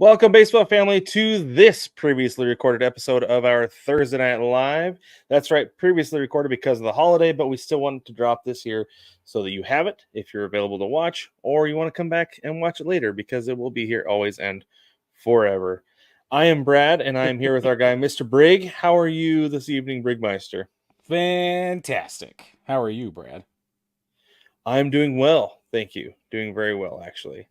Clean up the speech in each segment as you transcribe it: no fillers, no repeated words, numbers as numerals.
Welcome, baseball family, to this previously recorded episode of our Thursday Night Live. That's right, previously recorded because of the holiday, but we still wanted to drop this here so that you have it if you're available to watch, or you want to come back and watch it later because it will be here always and forever. I am Brad, and I am here with our guy, Mr. Brig. How are you this evening, Brigmeister? Fantastic. How are you, Brad? I'm doing well. Thank you. Doing very well, actually.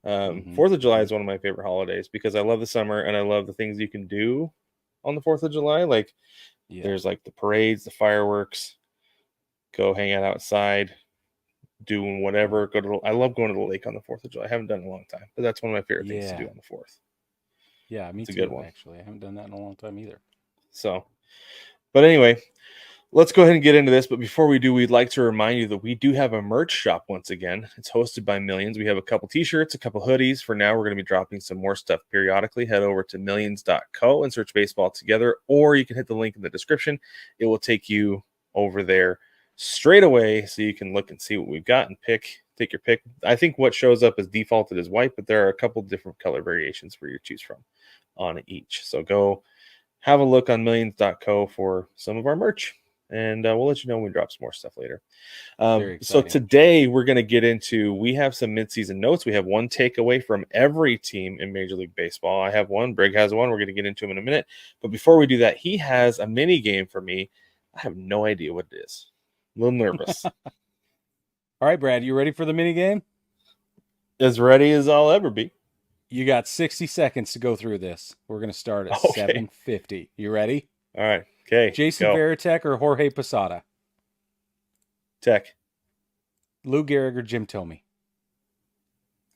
4th of July is one of my favorite holidays because I love the summer and I love the things you can do on the 4th of July. Like there's like the parades, the fireworks, go hang out outside, doing whatever. I love going to the lake on the 4th of July. I haven't done it in a long time, but that's one of my favorite things to do on the 4th. Yeah, me it's too, a good one. Actually, I haven't done that in a long time either. So, but anyway, let's go ahead and get into this. But before we do, we'd like to remind you that we do have a merch shop once again. It's hosted by Millions. We have a couple t-shirts, a couple hoodies. For now, we're going to be dropping some more stuff periodically. Head over to millions.co and search Baseball Together, or you can hit the link in the description. It will take you over there straight away so you can look and see what we've got and take your pick. I think what shows up as defaulted is white, but there are a couple different color variations for you to choose from on each. So go have a look on millions.co for some of our merch. And we'll let you know when we drop some more stuff later. So today we're going to get into, we have some midseason notes. We have one takeaway from every team in Major League Baseball. I have one. Brig has one. We're going to get into him in a minute. But before we do that, he has a mini game for me. I have no idea what it is. A little nervous. All right, Brad, you ready for the mini game? As ready as I'll ever be. You got 60 seconds to go through this. We're going to start at 7:50. You ready? All right. Okay. Jason Varitek or Jorge Posada? Tech. Lou Gehrig or Jim Thome?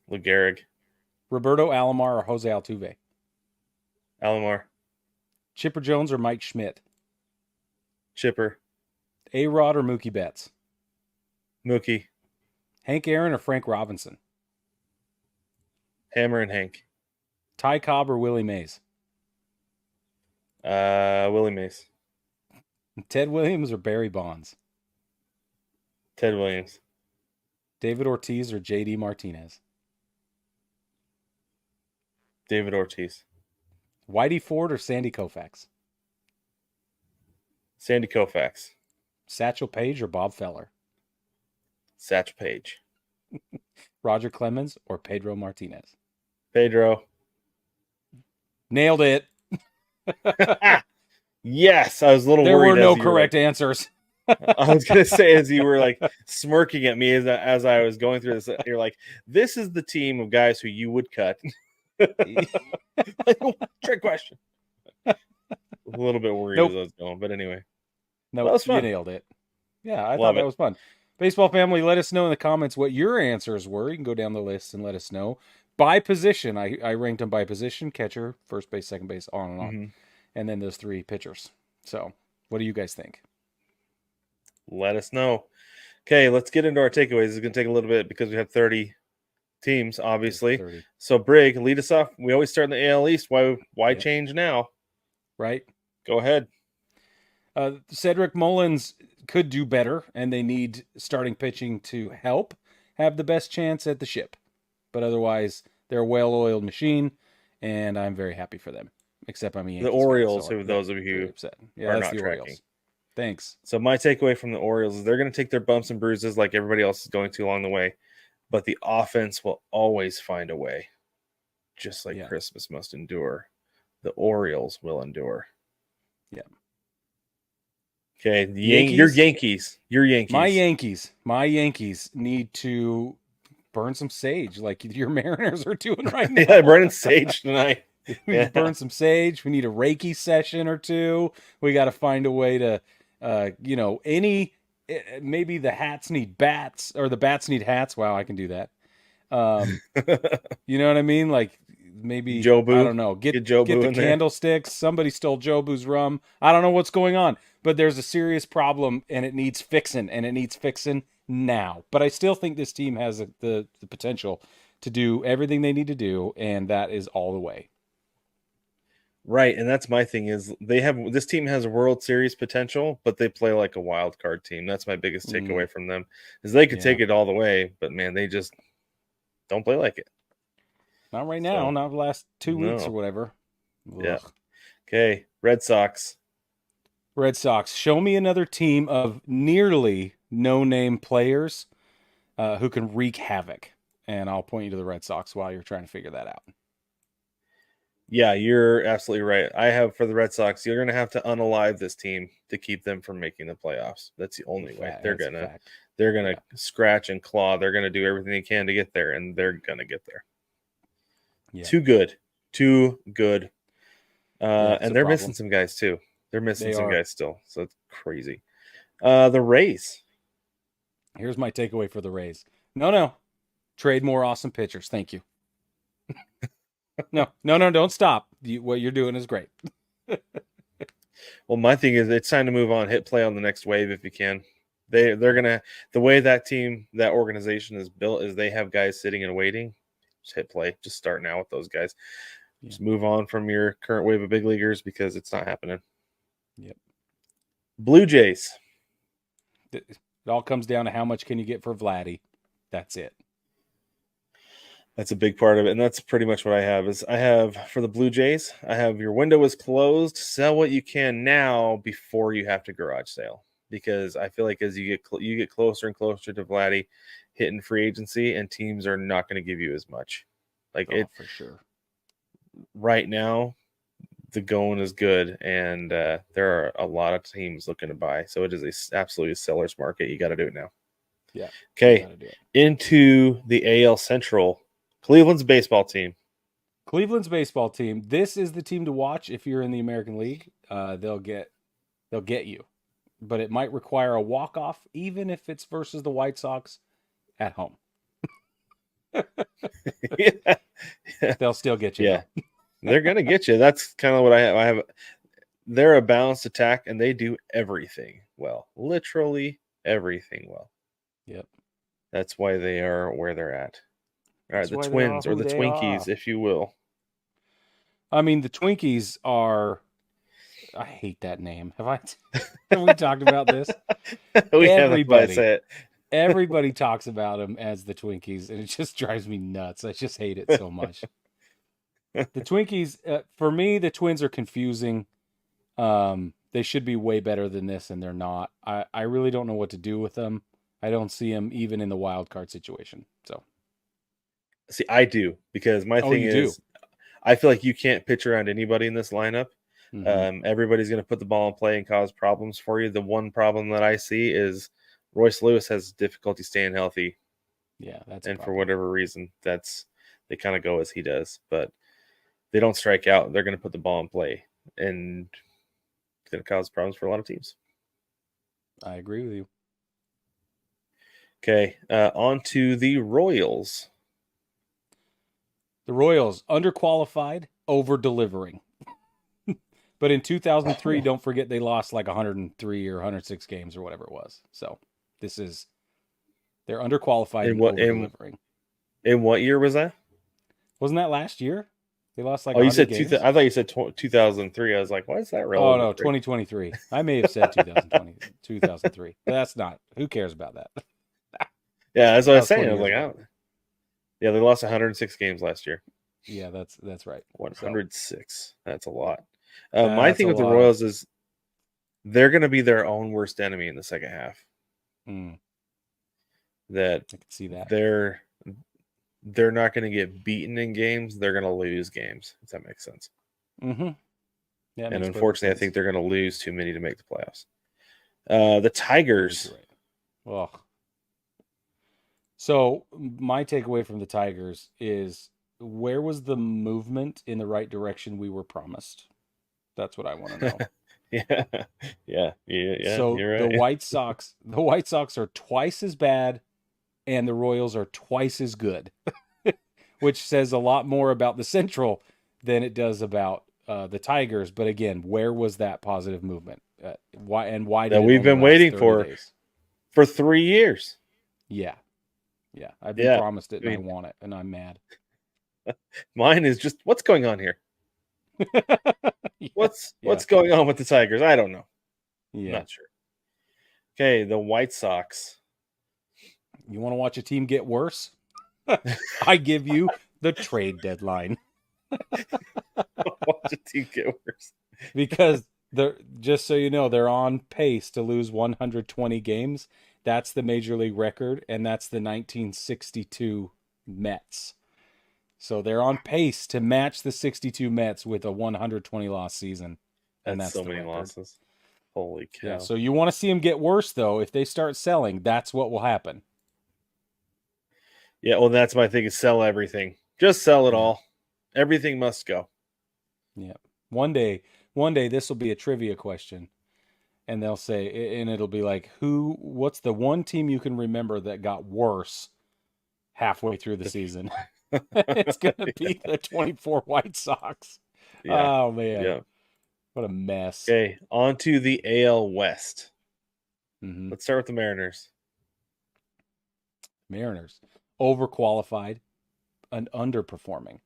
Lou Gehrig. Roberto Alomar or Jose Altuve? Alomar. Chipper Jones or Mike Schmidt? Chipper. A-Rod or Mookie Betts? Mookie. Hank Aaron or Frank Robinson? Hammer and Hank. Ty Cobb or Willie Mays? Willie Mays. Ted Williams or Barry Bonds? Ted Williams. David Ortiz or JD Martinez? David Ortiz. Whitey Ford or Sandy Koufax? Sandy Koufax. Satchel Paige or Bob Feller? Satchel Paige. Roger Clemens or Pedro Martinez? Pedro. Nailed it. Yes, I was a little worried. There were no correct answers. I was going to say, as you were like smirking at me as I was going through this, you're like, this is the team of guys who you would cut. Trick question. A little bit worried as I was going, but anyway. No, that was fun. You nailed it. Yeah, I thought that was fun. Baseball family, let us know in the comments what your answers were. You can go down the list and let us know. By position, I ranked them by position: catcher, first base, second base, on and on. And then those three pitchers. So, what do you guys think? Let us know. Okay, let's get into our takeaways. It's going to take a little bit because we have 30 teams, obviously. 30. So, Brig, lead us off. We always start in the AL East. Why change now? Right. Go ahead. Cedric Mullins could do better, and they need starting pitching to help have the best chance at the ship. But otherwise, they're a well-oiled machine, and I'm very happy for them. Except I'm a Yankees the Orioles, fan, so who those of you upset. are not the tracking. Orioles. Thanks. So my takeaway from the Orioles is they're going to take their bumps and bruises like everybody else is going to along the way, but the offense will always find a way. Just like Christmas must endure, the Orioles will endure. Yeah. Okay, your Yankees. My Yankees need to burn some sage like your Mariners are doing right now. Yeah, burning sage tonight. We need to burn some sage. We need a Reiki session or two. We got to find a way to, maybe the hats need bats or the bats need hats. Wow, I can do that. You know what I mean? Like maybe Jobu. I don't know. Get the candlesticks. Somebody stole Jobu's rum. I don't know what's going on, but there's a serious problem and it needs fixing, now. But I still think this team has the potential to do everything they need to do, and that is all the way. Right, and that's my thing is this team has a World Series potential, but they play like a wild card team. That's my biggest takeaway from them is they could take it all the way, but man, they just don't play like it. Not right now. So, Not the last 2 weeks or no. whatever. Yeah. Ugh. Okay. Red Sox. Red Sox. Show me another team of nearly no-name players who can wreak havoc, and I'll point you to the Red Sox while you're trying to figure that out. Yeah, you're absolutely right. I have for the Red Sox, you're going to have to unalive this team to keep them from making the playoffs. That's the only way. That's a fact. They're going to scratch and claw. They're going to do everything they can to get there, and they're going to get there. Yeah. Too good. And they're problem. missing some guys too. They're missing They some are. guys still, so it's crazy. The Rays. Here's my takeaway for the Rays. No. Trade more awesome pitchers. Thank you. No, don't stop. What you're doing is great. Well, my thing is it's time to move on. Hit play on the next wave if you can. They're gonna the way that team, that organization is built is they have guys sitting and waiting. Just hit play. Just start now with those guys. Yeah. Just move on from your current wave of big leaguers because it's not happening. Yep. Blue Jays. It all comes down to how much can you get for Vladdy. That's it. That's a big part of it, and that's pretty much what I have. Is I have for the Blue Jays, I have your window is closed. Sell what you can now before you have to garage sale, because I feel like as you get closer and closer to Vladdy hitting free agency, and teams are not going to give you as much. For sure. Right now, the going is good, and there are a lot of teams looking to buy. So it is absolutely a seller's market. You got to do it now. Yeah. Okay. Into the AL Central. Cleveland's baseball team. This is the team to watch if you're in the American League. They'll get you, but it might require a walk-off, even if it's versus the White Sox at home. Yeah. They'll still get you. Yeah, they're gonna get you. That's kind of what I have. They're a balanced attack, and they do everything well. Literally everything well. Yep. That's why they are where they're at. All right, the Twins or the Twinkies, if you will. I mean, the Twinkies are. I hate that name. Have we talked about this? Everybody talks about them as the Twinkies, and it just drives me nuts. I just hate it so much. The Twinkies, for me, the Twins are confusing. They should be way better than this, and they're not. I really don't know what to do with them. I don't see them even in the wild card situation. So. See, I do, because my thing is, I feel like you can't pitch around anybody in this lineup. Mm-hmm. Everybody's going to put the ball in play and cause problems for you. The one problem that I see is Royce Lewis has difficulty staying healthy. Yeah, and for whatever reason, they kind of go as he does, but they don't strike out. They're going to put the ball in play, and it's going to cause problems for a lot of teams. I agree with you. Okay, on to the Royals. The Royals, underqualified, over-delivering. But in 2003, don't forget they lost like 103 or 106 games or whatever it was. So they're underqualified and over-delivering. In what year was that? Wasn't that last year? They lost like 100 games? I thought you said 2003. I was like, why is that relevant? Oh, no, 2023. I may have said 2003. But that's not. Who cares about that? Yeah, that's what I was saying. I was like, yeah, they lost 106 games last year. Yeah, that's right. 106. That's a lot. My thing with the Royals is they're going to be their own worst enemy in the second half. That I can see that. They're not going to get beaten in games. They're going to lose games, if that makes sense. Mm-hmm. Yeah, and unfortunately, I think they're going to lose too many to make the playoffs. The Tigers. Right. Well, so my takeaway from the Tigers is, where was the movement in the right direction we were promised? That's what I want to know. Yeah. So you're right. the White Sox are twice as bad, and the Royals are twice as good, which says a lot more about the Central than it does about the Tigers. But again, where was that positive movement? Why that we've been waiting for 3 years? Yeah. I've been promised it, and I want it, and I'm mad. Mine is just, what's going on here? What's going on with the Tigers? I don't know. Yeah. Not sure. Okay, the White Sox. You want to watch a team get worse? I give you The trade deadline. Watch the team get worse. Because just so you know, they're on pace to lose 120 games. That's the major league record, and that's the 1962 Mets. So they're on pace to match the 62 Mets with a 120 loss season. And That's so many record. losses. Holy cow. Yeah, so you want to see them get worse, though. If they start selling, that's what will happen. Yeah, well, that's my thing is sell everything. Just sell it all. Everything must go. Yeah. One day this will be a trivia question. And they'll say, and it'll be like, what's the one team you can remember that got worse halfway through the season? It's going to be the 24 White Sox. Yeah. Oh, man. Yeah. What a mess. Okay, on to the AL West. Mm-hmm. Let's start with the Mariners. Mariners. Overqualified and underperforming.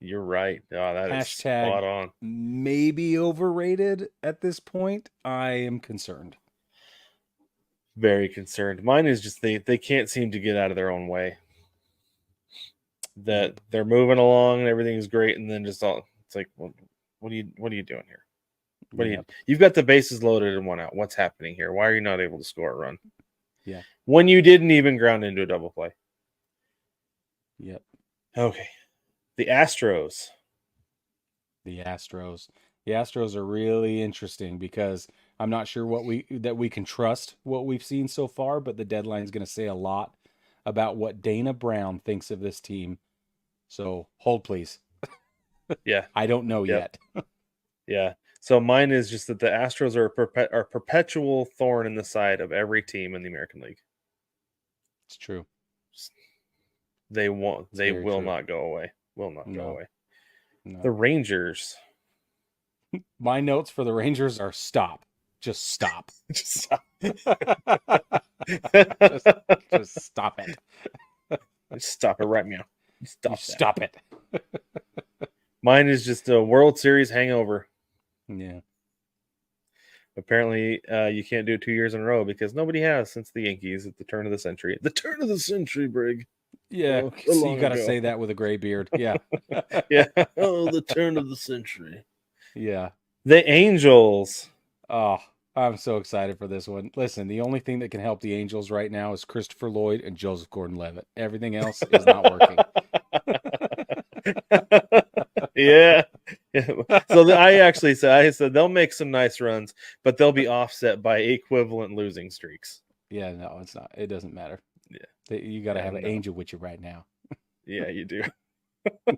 You're right. Oh, that is Hashtag spot on. Maybe overrated at this point. I am concerned. Very concerned. Mine is just they can't seem to get out of their own way. That they're moving along and everything's great, and then just all it's like, well, what are you doing here? You've got the bases loaded and one out. What's happening here? Why are you not able to score a run? Yeah. When you didn't even ground into a double play. Yep. Okay. The Astros. The Astros are really interesting because I'm not sure that we can trust what we've seen so far, but the deadline is going to say a lot about what Dana Brown thinks of this team. So hold please. Yeah. I don't know yet. Yeah. So mine is just that the Astros are a perpetual thorn in the side of every team in the American League. It's true. They won't. They will not go away. Will not go away. No. The Rangers. My notes for the Rangers are stop. Just stop. Just stop. just stop it. Just stop it right now. Stop it. Mine is just a World Series hangover. Yeah. Apparently, you can't do it 2 years in a row because nobody has since the Yankees at the turn of the century. The turn of the century, Brig. Yeah, so you got to say that with a gray beard. Yeah. Yeah. Oh, the turn of the century. Yeah. The Angels. Oh, I'm so excited for this one. Listen, the only thing that can help the Angels right now is Christopher Lloyd and Joseph Gordon-Levitt. Everything else is not working. Yeah. So I actually said they'll make some nice runs, but they'll be offset by equivalent losing streaks. Yeah, no, it's not. It doesn't matter. Yeah. You got to have an angel with you right now. Yeah, you do. How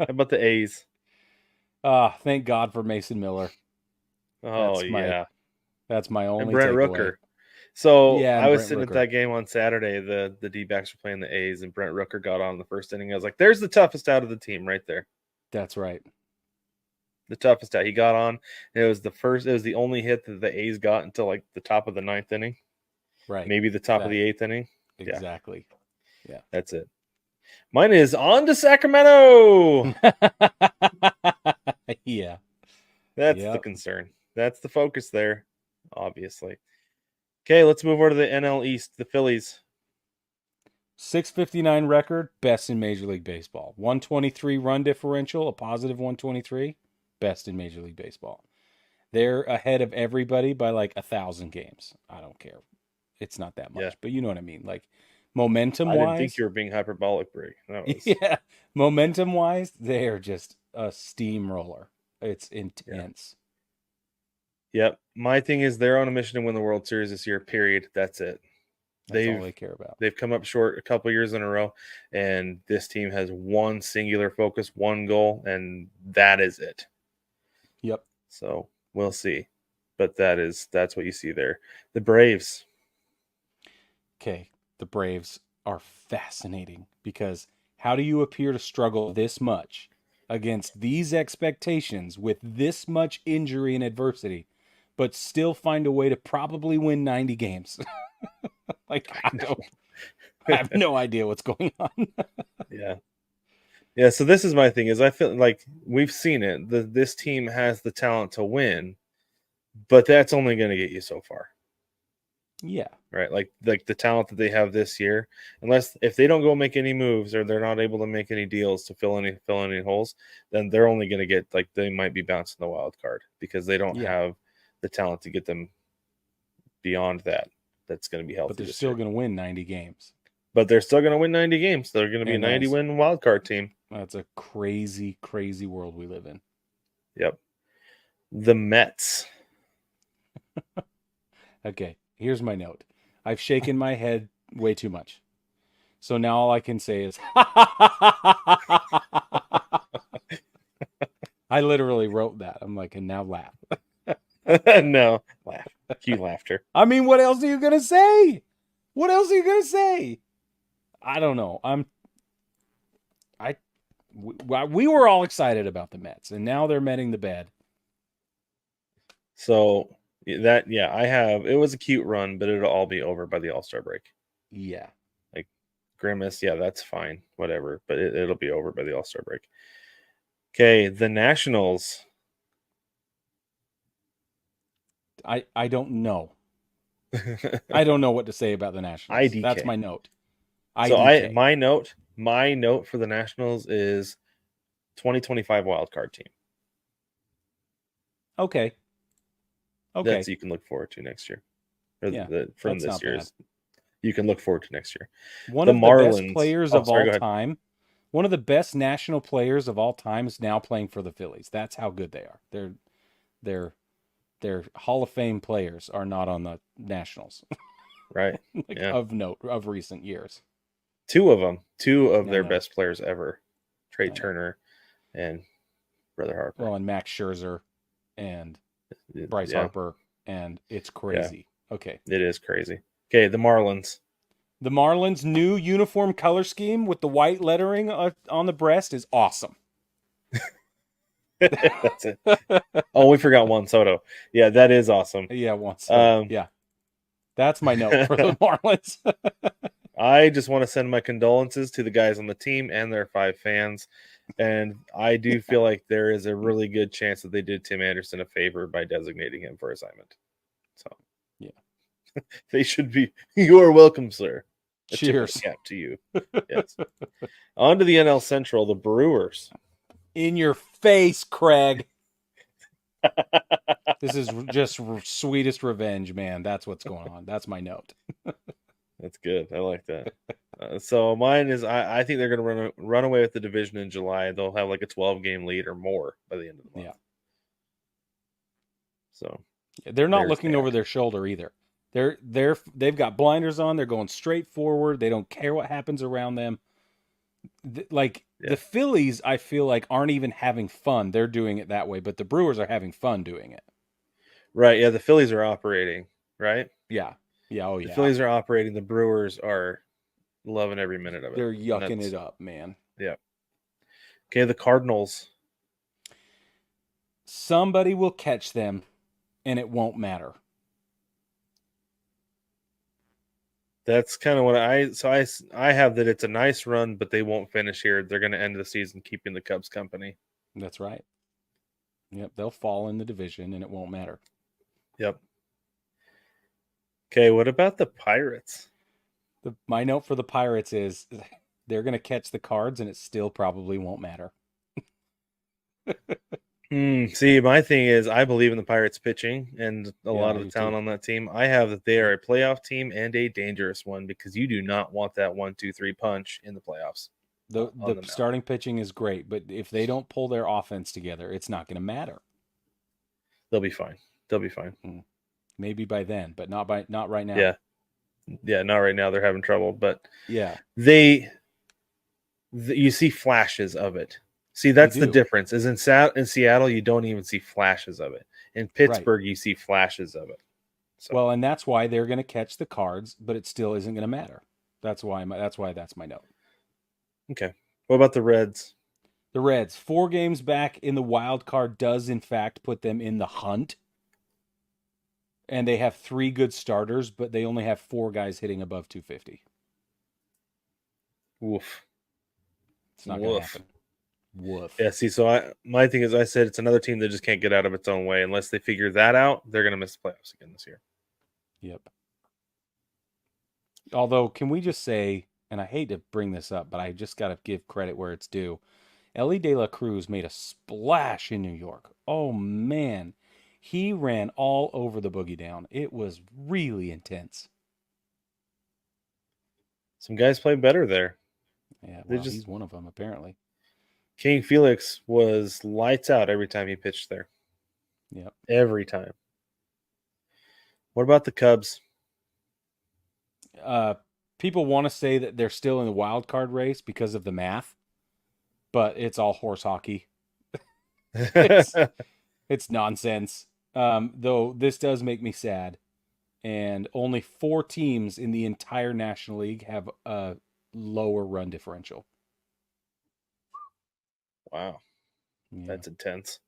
about the A's? Thank God for Mason Miller. Oh, that's my only and Brent takeaway. Rooker. So I was Brent sitting Rooker. at that game on Saturday. The D-backs were playing the A's, and Brent Rooker got on in the first inning. I was like, there's the toughest out of the team right there. That's right. The toughest out. He got on. And it was the only hit that the A's got until like the top of the ninth inning. Right. Maybe the top of the eighth inning. Exactly. Yeah. That's it. Mine is on to Sacramento. Yeah. That's the concern. That's the focus there, obviously. Okay, let's move over to the NL East, the Phillies. 659 record, best in Major League Baseball. 123 run differential, a positive 123, best in Major League Baseball. They're ahead of everybody by like 1,000 games. I don't care. It's not that much, but you know what I mean. Like momentum-wise. I didn't think you were being hyperbolic, Brig. Yeah, momentum-wise, they're just a steamroller. It's intense. Yep. My thing is they're on a mission to win the World Series this year, period. That's it. That's all they care about. They've come up short a couple years in a row, and this team has one singular focus, one goal, and that is it. Yep. So we'll see. But that's what you see there. The Braves. Okay. The Braves are fascinating because how do you appear to struggle this much against these expectations with this much injury and adversity, but still find a way to probably win 90 games? Like, I have no idea what's going on. Yeah. So this is my thing is I feel like we've seen it. This team has the talent to win, but that's only going to get you so far. Yeah. Right. Like the talent that they have this year, if they don't go make any moves or they're not able to make any deals to fill any holes, then they're only going to get they might be bouncing the wild card because they don't have the talent to get them beyond that. That's going to be healthy. But they're still going to win 90 games. But they're still going to win 90 games. They're going to be a 90-win wild card team. That's a crazy, crazy world we live in. Yep. The Mets. Okay, here's my note. I've shaken my head way too much. So now all I can say is, I literally wrote that. I'm like, and now laugh. No, laugh. Cue laughter. I mean, what else are you going to say? What else are you going to say? I don't know. We were all excited about the Mets, and now they're metting the bed. So it was a cute run, but it'll all be over by the All-Star break. Yeah. Like Grimace, yeah, that's fine. Whatever. But it'll be over by the All-Star break. Okay, the Nationals. I don't know. I don't know what to say about the Nationals. IDK. That's my note. So my note for the Nationals is 2025 wildcard team. Okay. That's you can look forward to next year. From this year's. You can look forward to next year. One of the best players of all time. One of the best national players of all time is now playing for the Phillies. That's how good they are. Their Hall of Fame players are not on the Nationals. Right. Of note, of recent years. Two of their best players ever. Trey Turner and Brother Harper. Well, and Max Scherzer and Bryce Harper, and it's crazy. Yeah. Okay. It is crazy. Okay, the Marlins. The Marlins' new uniform color scheme with the white lettering on the breast is awesome. That's it. Oh, we forgot Juan Soto. Yeah, that is awesome. Yeah, Juan Soto. Yeah. That's my note for the Marlins. I just want to send my condolences to the guys on the team and their 5 fans. And I do feel like there is a really good chance that they did Tim Anderson a favor by designating him for assignment. So, yeah. They should be. You are welcome, sir. Cheers. Cap to you. Yes. On to the NL Central, the Brewers. In your face, Craig. This is just sweetest revenge, man. That's what's going on. That's my note. That's good. I like that. So mine is I think they're going to run away with the division in July. They'll have like a 12-game lead or more by the end of the month. Yeah. So they're not looking over their shoulder either. They've got blinders on. They're going straight forward. They don't care what happens around them. The Phillies, I feel like, aren't even having fun. They're doing it that way, but the Brewers are having fun doing it. Right. Yeah. The Phillies are operating. Right. Yeah. Yeah. Oh, yeah. The Phillies are operating. The Brewers are loving every minute of it. They're yucking it up, man. Yeah. Okay. The Cardinals. Somebody will catch them, and it won't matter. That's kind of what I have that it's a nice run, but they won't finish here. They're going to end the season keeping the Cubs company. That's right. Yep, they'll fall in the division, and it won't matter. Yep. Okay, what about the Pirates? My note for the Pirates is they're going to catch the Cards, and it still probably won't matter. See, my thing is I believe in the Pirates pitching and a lot of the talent on that team. I have that they are a playoff team and a dangerous one because you do not want that 1-2-3 punch in the playoffs. The starting pitching is great, but if they don't pull their offense together, it's not going to matter. They'll be fine. Maybe by then, but not right now. Yeah, not right now. They're having trouble, but yeah, you see flashes of it. See, that's the difference. Is in Seattle, you don't even see flashes of it. In Pittsburgh, You see flashes of it. So. Well, and that's why they're going to catch the Cards, but it still isn't going to matter. That's why that's my note. Okay. What about the Reds? The Reds, 4 games back in the wild card does in fact put them in the hunt. And they have 3 good starters, but they only have 4 guys hitting above 250. Woof. It's not going to happen. Woof. Yeah, see, so my thing is I said it's another team that just can't get out of its own way. Unless they figure that out, they're going to miss the playoffs again this year. Yep. Although, can we just say, and I hate to bring this up, but I just got to give credit where it's due. Ellie De La Cruz made a splash in New York. Oh man, he ran all over the boogie down. It was really intense. Some guys play better there. Yeah, They well, just he's one of them apparently. King Felix was lights out every time he pitched there. Yep. Every time. What about the Cubs? People want to say that they're still in the wild card race because of the math, but it's all horse hockey. It's it's nonsense. Though this does make me sad, and only 4 teams in the entire National League have a lower run differential. Wow, Yeah, that's intense.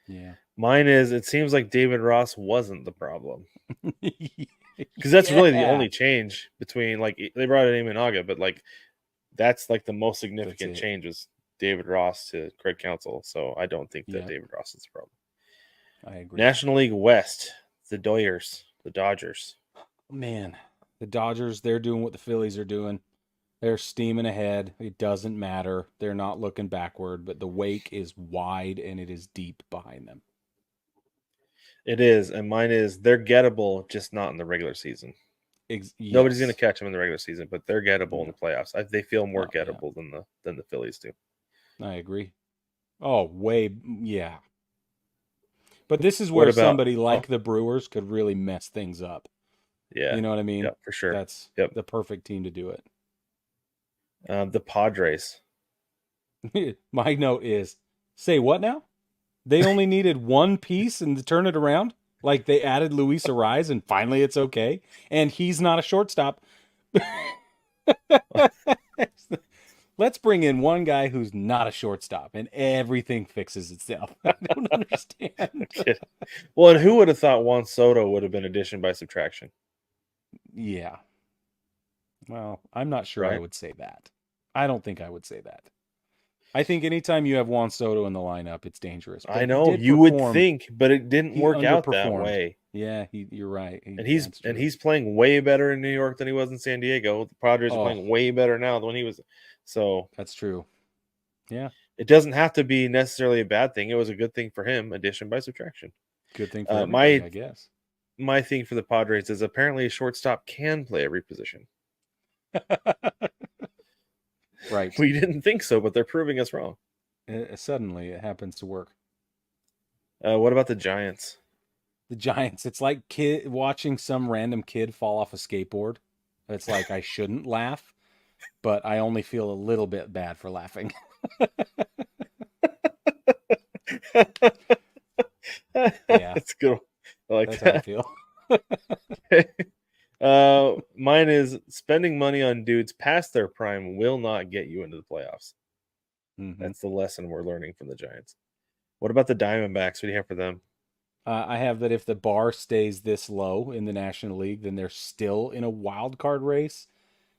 yeah. Mine is, it seems like David Ross wasn't the problem. Because that's really the only change between, like, they brought in Imanaga, but like that's like the most significant change was David Ross to Craig Counsell. So I don't think that David Ross is the problem. I agree. National League West, the Dodgers. Man, the Dodgers, they're doing what the Phillies are doing. They're steaming ahead. It doesn't matter. They're not looking backward, but the wake is wide and it is deep behind them. It is, and mine is, they're gettable, just not in the regular season. Yes. Nobody's going to catch them in the regular season, but they're gettable in the playoffs. They feel more gettable than the Phillies do. I agree. Oh, yeah. But this is where somebody like the Brewers could really mess things up. Yeah. You know what I mean? Yeah, for sure. That's the perfect team to do it. The Padres. My note is, say what now? They only needed one piece and to turn it around? Like they added Luis Ariz and finally it's okay? And he's not a shortstop. Let's bring in one guy who's not a shortstop and everything fixes itself. I don't understand. Well, and who would have thought Juan Soto would have been addition by subtraction? Yeah. Well, I'm not sure I would say that. I don't think I would say that. I think anytime you have Juan Soto in the lineup, it's dangerous. But I know you would think, but it didn't work out that way. Yeah, you're right. He's playing way better in New York than he was in San Diego. The Padres are playing way better now than when he was. So that's true. Yeah, it doesn't have to be necessarily a bad thing. It was a good thing for him, addition by subtraction. Good thing for everybody, I guess. My thing for the Padres is apparently a shortstop can play every position. Right. We didn't think so, but they're proving us wrong. Suddenly, it happens to work. What about the Giants? The Giants. It's like watching some random kid fall off a skateboard. It's like I shouldn't laugh, but I only feel a little bit bad for laughing. Yeah, that's good. I like that's that. How I feel. Mine is, spending money on dudes past their prime will not get you into the playoffs. Mm-hmm. That's the lesson we're learning from the Giants. What about the Diamondbacks? What do you have for them? I have that if the bar stays this low in the National League, then they're still in a wild card race,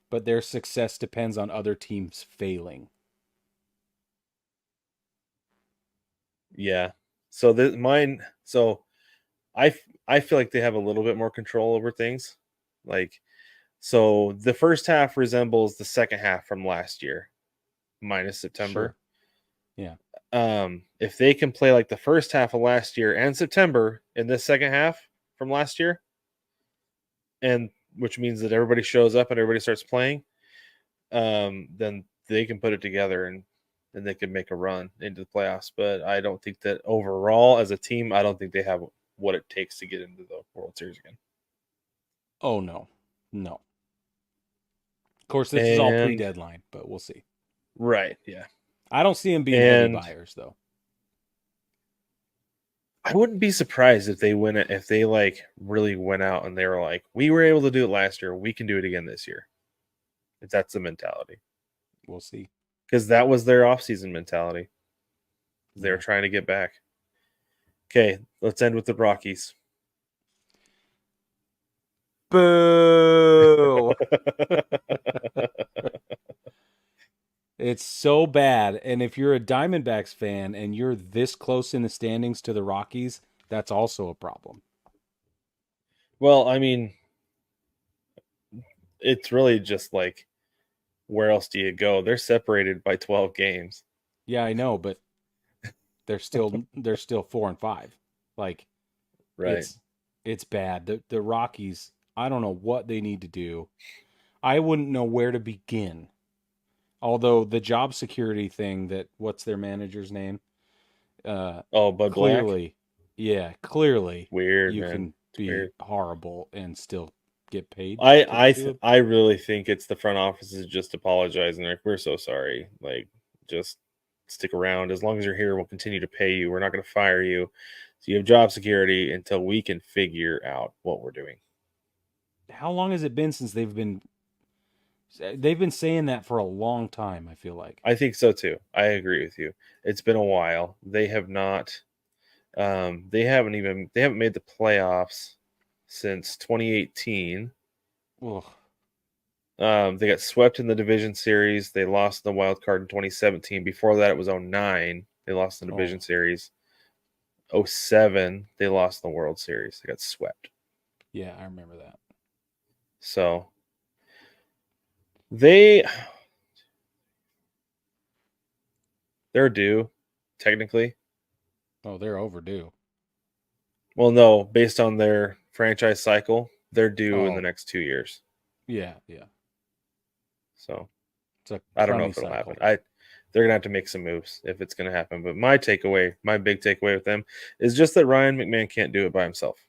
but their success depends on other teams failing. Yeah. So mine. So I feel like they have a little bit more control over things. Like, so the first half resembles the second half from last year, minus September. Sure. Yeah. If they can play like the first half of last year and September in this second half from last year, and which means that everybody shows up and everybody starts playing, then they can put it together and they can make a run into the playoffs. But I don't think that overall as a team, I don't think they have what it takes to get into the World Series again. Oh, no. Of course, this is all pre-deadline, but we'll see. Right, yeah. I don't see them being heavy buyers, though. I wouldn't be surprised if they win it, if they like really went out and they were like, we were able to do it last year, we can do it again this year. If that's the mentality. We'll see. Because that was their offseason mentality. They were trying to get back. Okay, let's end with the Rockies. Boo! It's so bad. And if you're a Diamondbacks fan and you're this close in the standings to the Rockies, that's also a problem. Well, I mean, it's really just like, where else do you go? They're separated by 12 games. Yeah, I know, but they're still 4-5. Like Right. it's bad. The Rockies, I don't know what they need to do. I wouldn't know where to begin. Although the job security thing that what's their manager's name? Oh, Bud Black? Clearly, yeah, clearly Weird, you man. can It's be weird. horrible and still get paid I to I do it. I really think it's the front office is just apologizing. Like, we're so sorry. Like, just stick around. As long as you're here, we'll continue to pay you. We're not going to fire you. So you have job security until we can figure out what we're doing. How long has it been since they've been saying that for a long time, I feel like. I think so too. I agree with you. It's been a while. They have not. They haven't made the playoffs since 2018. Ugh. They got swept in the division series. They lost in the wild card in 2017. Before that, it was 09. They lost in the Oh, division series. 07, they lost in the World Series. They got swept. yeah, I remember that. So they're due, technically. Oh, they're overdue. Well, no, based on their franchise cycle, they're due in the Oh, next 2 years. yeah, yeah. So It's a I don't know crummy if it'll happen. cycle They're gonna have to make some moves if it's gonna happen. But my big takeaway with them is just that Ryan McMahon can't do it by himself.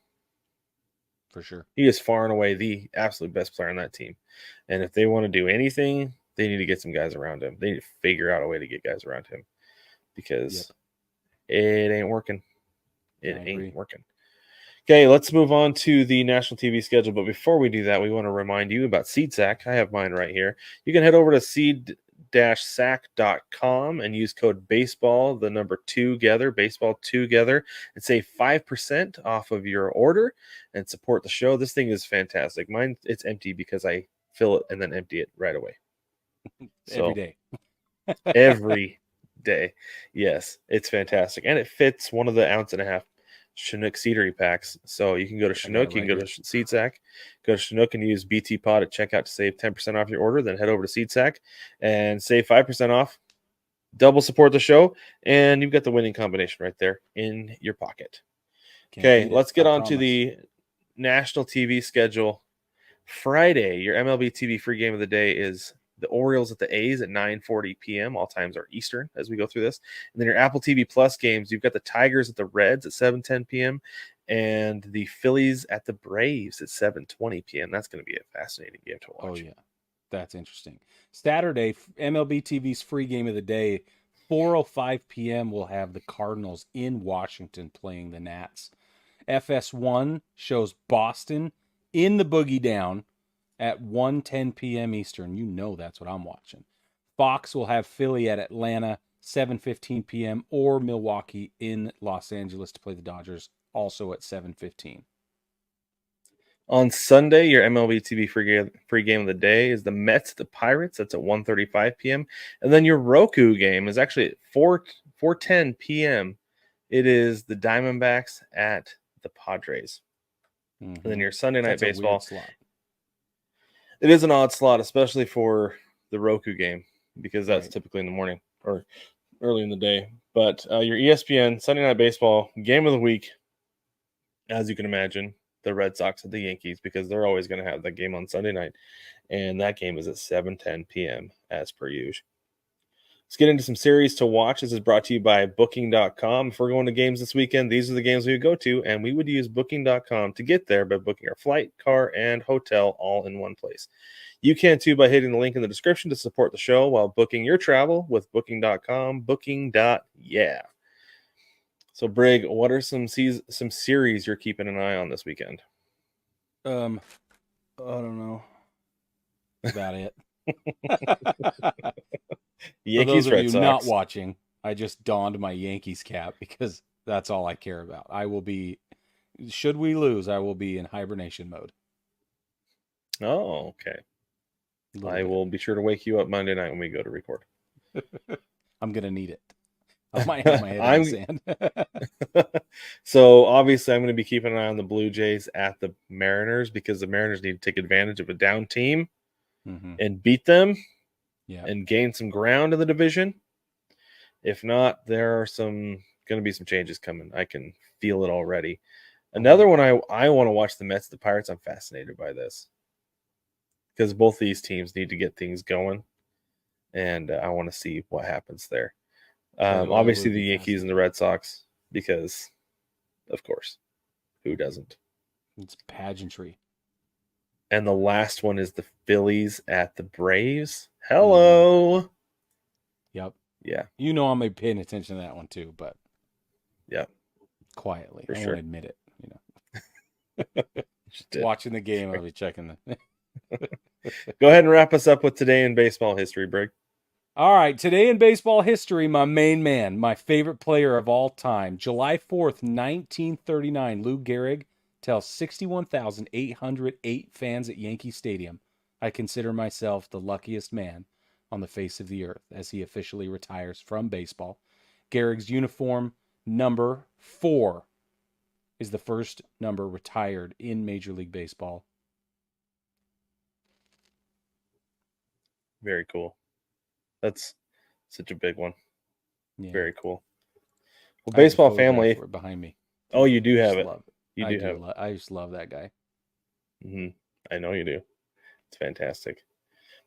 for sure. He is far and away the absolute best player on that team. And if they want to do anything, they need to get some guys around him. They need to figure out a way to get guys around him Yep, because it ain't working. I It ain't agree. working. Okay, let's move on to the national TV schedule. But before we do that, we want to remind you about SeedSack. I have mine right here. You can head over to seed-sack.com and use code baseball, the number baseball together, and save 5% off of your order and support the show. This thing is fantastic. Mine, it's empty because I fill it and then empty it right away. Every So day. every day. Yes, it's fantastic. And it fits one of the ounce and a half Chinook seedery packs. So you can go to I got it Chinook, you right can go here. to SeedSack, go to Chinook and use BT Pod at checkout to save 10% off your order. Then head over to SeedSack and save 5% off. Double support the show, and you've got the winning combination right there in your pocket. Can't Okay, beat it. let's I get on to promise. the national TV schedule. Friday, your MLB TV free game of the day is the Orioles at the A's at 9:40 p.m. All times are Eastern as we go through this. And then your Apple TV Plus games, you've got the Tigers at the Reds at 7:10 p.m. and the Phillies at the Braves at 7:20 p.m. That's going to be a fascinating game to Oh watch. yeah, that's interesting. Saturday, MLB TV's free game of the day, 4:05 p.m. We'll have the Cardinals in Washington playing the Nats. FS1 shows Boston in the Boogie Down at 1:10 p.m. Eastern. You know that's what I'm watching. Fox will have Philly at Atlanta 7:15 p.m. or Milwaukee in Los Angeles to play the Dodgers also at 7:15. On Sunday, your MLB TV free game of the day is the Mets at the Pirates. That's at 1:35 p.m. And then your Roku game is actually at 4:10 p.m. It is the Diamondbacks at the Padres. And then your Sunday night That's a weird baseball. slot. It is an odd slot, especially for the Roku game, because that's Right. typically in the morning or early in the day. But your ESPN Sunday night baseball game of the week, as you can imagine, the Red Sox at the Yankees, because they're always going to have that game on Sunday night. And that game is at 7:10 p.m. as per usual. Let's get into some series to watch. This is brought to you by Booking.com. If we're going to games this weekend, these are the games we would go to, and we would use Booking.com to get there by booking our flight, car, and hotel all in one place. You can too by hitting the link in the description to support the show while booking your travel with Booking.com. Booking.yeah. So, Brig, what are some series you're keeping an eye on this weekend? I don't know. That's about it. For those Yankees, of Red you not Sox. watching, I just donned my Yankees cap because that's all I care about. I will be, should we lose, I will be in hibernation mode. Oh, okay. A little I bit. will be sure to wake you up Monday night when we go to record. I'm going to need it. I might have my head in the sand. So obviously I'm going to be keeping an eye on the Blue Jays at the Mariners because the Mariners need to take advantage of a down team. and beat them Yeah. and gain some ground in the division. If not, there are going to be some changes coming. I can feel it already. Another one I want to watch, the Mets, the Pirates. I'm fascinated by this because both these teams need to get things going, and I want to see what happens there. Obviously, the Yankees and the Red Sox, because, of course, who doesn't? It's pageantry. And the last one is the Phillies at the Braves. Hello. Yep. Yeah. You know I'm paying attention to that one too, but yeah, quietly. For I sure. won't admit it. Watching the game, I'll be checking the. Go ahead and wrap us up with today in baseball history, Brig. All right, today in baseball history, my main man, my favorite player of all time, July 4th, 1939, Lou Gehrig tells 61,808 fans at Yankee Stadium, "I consider myself the luckiest man on the face of the earth," as he officially retires from baseball. Gehrig's uniform number 4 is the first number retired in Major League Baseball. Very cool. That's such a big one. Yeah. Very cool. Well, baseball family behind me. Oh, you do have it. Love it. You do have it. I just love that guy. I know you do. It's fantastic.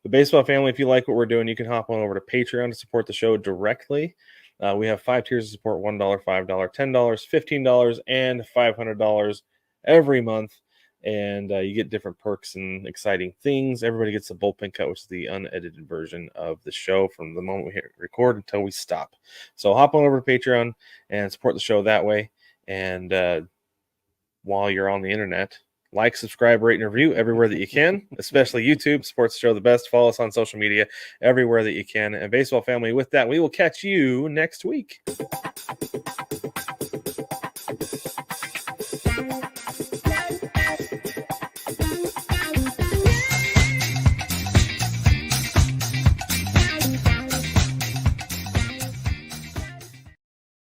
The baseball family, if you like what we're doing, you can hop on over to Patreon to support the show directly. We have 5 tiers of support: $1, $5, $10, $15, and $500 every month. And you get different perks and exciting things. Everybody gets a bullpen cut, which is the unedited version of the show from the moment we hit record until we stop. So hop on over to Patreon and support the show that way. And while you're on the internet, like, subscribe, rate, and review everywhere that you can, especially YouTube. Supports the show the best. Follow us on social media everywhere that you can. And baseball family, with that, we will catch you next week.